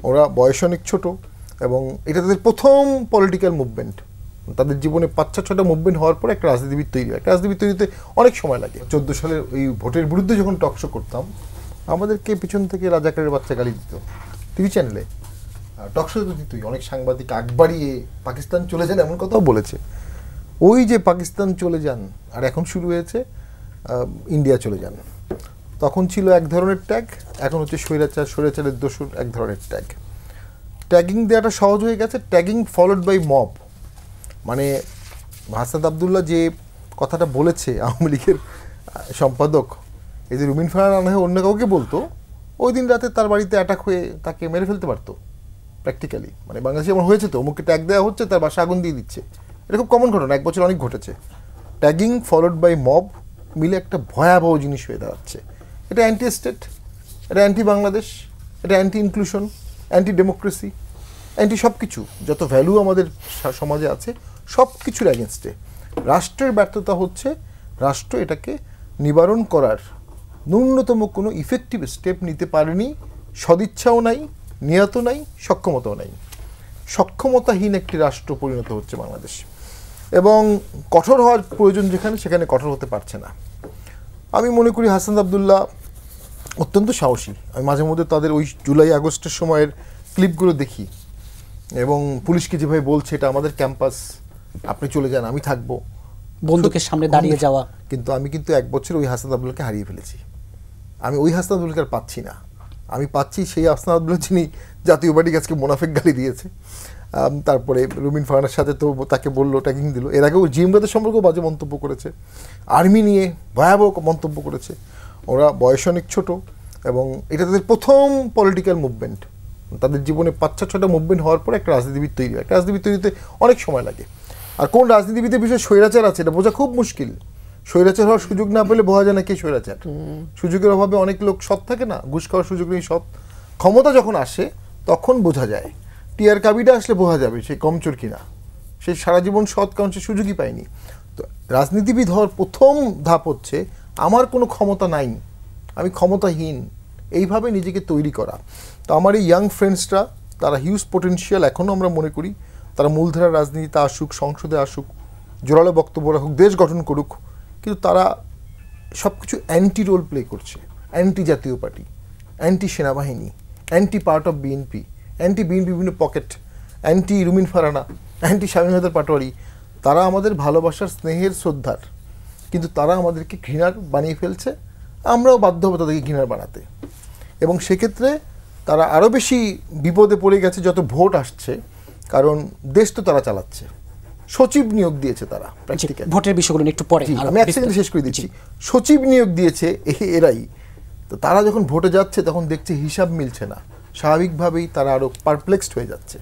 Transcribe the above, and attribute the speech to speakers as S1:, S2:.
S1: ওরা বয়স অনেক ছোট এবং এটা তাদের প্রথম পলিটিক্যাল মুভমেন্ট। তাদের জীবনে 5-6টা মুভমেন্ট হওয়ার পর একটা রাজনীতিবিদ তৈরি হয়। একটা রাজনীতিবিদ তৈরিতে অনেক সময় লাগে। 14 সালের ওই ভোটের বিরুদ্ধে যখন টকশো করতাম, আমাদেরকে পিছন থেকে রাজাকারের বাচ্চা গালি দিত টিভি চ্যানেলে, টকশো তো দিতই। অনেক সাংবাদিক আগ বাড়িয়ে পাকিস্তান চলে যান এমন কথাও বলেছে। ওই যে পাকিস্তান চলে যান, আর এখন শুরু হয়েছে ইন্ডিয়া চলে যান। তখন ছিল এক ধরনের ট্যাগ, এখন হচ্ছে স্বৈরাচারের দোষর এক ধরনের ট্যাগ। ট্যাগিং দেওয়াটা সহজ হয়ে গেছে, ট্যাগিং ফলোড বাই মব। মানে হাসনাত আবদুল্লাহ যে কথাটা বলেছে আওয়ামী লীগের সম্পাদক, এই যে রুমিন ফারহানা না হয়ে অন্য কাউকে বলতো, ওই দিন রাতে তার বাড়িতে অ্যাটাক হয়ে তাকে মেরে ফেলতে পারতো প্র্যাকটিক্যালি। মানে বাংলাদেশে এমন হয়েছে তো, অমুককে ট্যাগ দেওয়া হচ্ছে, তার বাসা আগুন দিয়ে দিচ্ছে। এটা খুব কমন ঘটনা, 1 বছর অনেক ঘটেছে। ট্যাগিং ফলোড বাই মব মিলে একটা ভয়াবহ জিনিস হয়ে দাঁড়াচ্ছে। এটা অ্যান্টি স্টেট, এটা অ্যান্টি বাংলাদেশ, এটা anti inclusion, anti democracy, anti সব কিছু। যত ভ্যালু আমাদের সমাজে আছে সব কিছুর অ্যাগেনস্টে। রাষ্ট্রের ব্যর্থতা হচ্ছে রাষ্ট্র এটাকে নিবারণ করার ন্যূনতম কোনো ইফেক্টিভ স্টেপ নিতে পারেনি। সদিচ্ছাও নাই, নিয়ত নাই, সক্ষমতাও নাই। সক্ষমতাহীন একটি রাষ্ট্র পরিণত হচ্ছে বাংলাদেশ, এবং কঠোর হওয়ার প্রয়োজন যেখানে, সেখানে কঠোর হতে পারছে না। আমি মনে করি হাসনাত আবদুল্লাহ অত্যন্ত সাহসী। আমি মাঝে মধ্যে তাদের ওই জুলাই আগস্টের সময়ের ক্লিপগুলো দেখি, এবং পুলিশকে যেভাবে বলছে এটা আমাদের ক্যাম্পাস, আপনি চলে যান, আমি থাকবো,
S2: বন্দুকের সামনে দাঁড়িয়ে যাওয়া।
S1: কিন্তু আমি 1 বছর ওই হাসনাত আবদুল্লাহকে হারিয়ে ফেলেছি। আমি ওই হাসনাত আবদুল্লাহকে আর পাচ্ছি না। আমি পাচ্ছি সেই হাসনাত আবদুল্লাহ যিনি জাতীয় পার্টিকে আজকে মোনাফেক গালি দিয়েছে। তারপরে রুমিন ফারহানার সাথে তো তাকে বললো, ট্যাগিং দিল। এর আগেও জিএমগাদের সম্পর্কেও বাজে মন্তব্য করেছে, আর্মি নিয়ে ভয়াবহ মন্তব্য করেছে। ওরা বয়স অনেক ছোট এবং এটা তাদের প্রথম পলিটিক্যাল মুভমেন্ট। তাদের জীবনে 5-6টা মুভমেন্ট হওয়ার পর একটা রাজনীতিবিদ তৈরি হয়। একটা রাজনীতিবিদ তৈরিতে অনেক সময় লাগে। আর কোন রাজনীতিবিদের বিষয়ে স্বৈরাচার আছে এটা বোঝা খুব মুশকিল। স্বৈরাচার হওয়ার সুযোগ না পেলে বোঝা যায় না কে স্বৈরাচার। সুযোগের অভাবে অনেক লোক সৎ থাকে না, ঘুষ খাওয়ার সুযোগ নেই সৎ। ক্ষমতা যখন আসে তখন বোঝা যায়। টিআর কাবিটা আসলে বোঝা যাবে সে কমচোর কিনা। সে সারা জীবন সৎ, কারণ সে সুযোগই পায়নি। তো রাজনীতিবিদ হওয়ার প্রথম ধাপ হচ্ছে আমার কোনো ক্ষমতা নাই, আমি ক্ষমতাহীন, এইভাবে নিজেকে তৈরি করা। তো আমার এই ইয়াং ফ্রেন্ডসরা, তারা হিউজ পোটেনশিয়াল এখনও আমরা মনে করি। তারা মূলধারার রাজনীতিতে আসুক, সংসদে আসুক, জোরালো বক্তব্য রাখুক, দেশ গঠন করুক, কিন্তু তারা সব কিছু অ্যান্টি রোল প্লে করছে। অ্যান্টি জাতীয় পার্টি, অ্যান্টি সেনাবাহিনী, anti part of BNP, anti BNP বিভিন্ন পকেট, অ্যান্টি রুমিন ফারহানা, অ্যান্টি স্বামীনাথের পাটোয়ারি। তারা আমাদের ভালোবাসার, স্নেহের, শ্রদ্ধার, কিন্তু তারা আমাদেরকে ঘৃণার বানিয়ে ফেলছে। আমরাও বাধ্য হবো তাদেরকে ঘৃণার বানাতে। এবং সেক্ষেত্রে তারা আরও বেশি বিপদে পড়ে গেছে যত ভোট আসছে, কারণ দেশ তো তারা চালাচ্ছে। সচিব নিয়োগ দিয়েছে তারা,
S2: ভোটের বিষয়গুলো একটু পরে
S1: আমি এক সেকেন্ড শেষ করে দিচ্ছি। সচিব নিয়োগ দিয়েছে এরাই। তো তারা যখন ভোটে যাচ্ছে তখন দেখছে হিসাব মিলছে না, স্বাভাবিকভাবেই তারা আরও পারপ্লেক্সড হয়ে যাচ্ছে।